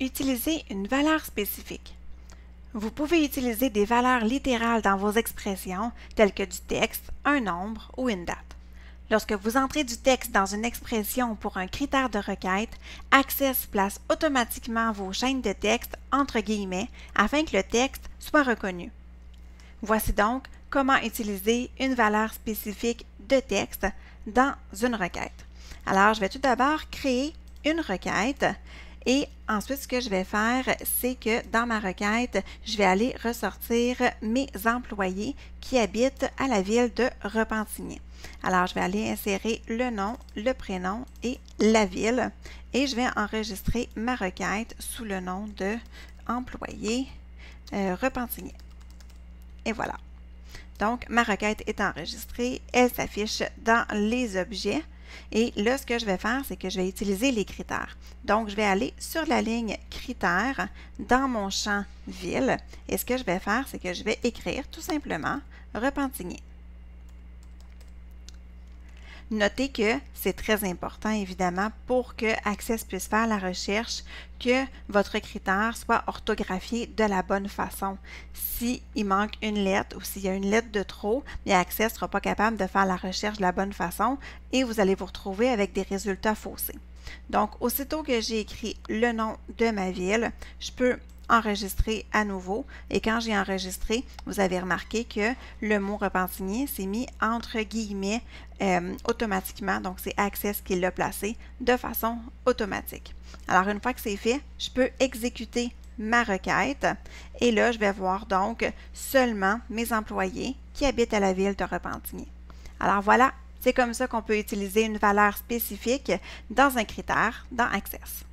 Utilisez une valeur spécifique. Vous pouvez utiliser des valeurs littérales dans vos expressions, telles que du texte, un nombre ou une date. Lorsque vous entrez du texte dans une expression pour un critère de requête, Access place automatiquement vos chaînes de texte entre guillemets afin que le texte soit reconnu. Voici donc comment utiliser une valeur spécifique de texte dans une requête. Alors, je vais tout d'abord créer une requête et ensuite, ce que je vais faire, c'est que dans ma requête, je vais aller ressortir mes employés qui habitent à la ville de Repentigny. Alors, je vais aller insérer le nom, le prénom et la ville et je vais enregistrer ma requête sous le nom de employé Repentigny. Et voilà. Donc, ma requête est enregistrée, elle s'affiche dans les objets. Et là, ce que je vais faire, c'est que je vais utiliser les critères. Donc, je vais aller sur la ligne critères dans mon champ ville. Et ce que je vais faire, c'est que je vais écrire tout simplement Repentigny. Notez que c'est très important, évidemment, pour que Access puisse faire la recherche, que votre critère soit orthographié de la bonne façon. S'il manque une lettre ou s'il y a une lettre de trop, bien Access ne sera pas capable de faire la recherche de la bonne façon et vous allez vous retrouver avec des résultats faussés. Donc, aussitôt que j'ai écrit le nom de ma ville, je peux enregistrer à nouveau et quand j'ai enregistré, vous avez remarqué que le mot Repentigny s'est mis entre guillemets automatiquement, donc c'est Access qui l'a placé de façon automatique. Alors une fois que c'est fait, je peux exécuter ma requête et là je vais voir donc seulement mes employés qui habitent à la ville de Repentigny. Alors voilà, c'est comme ça qu'on peut utiliser une valeur spécifique dans un critère dans Access.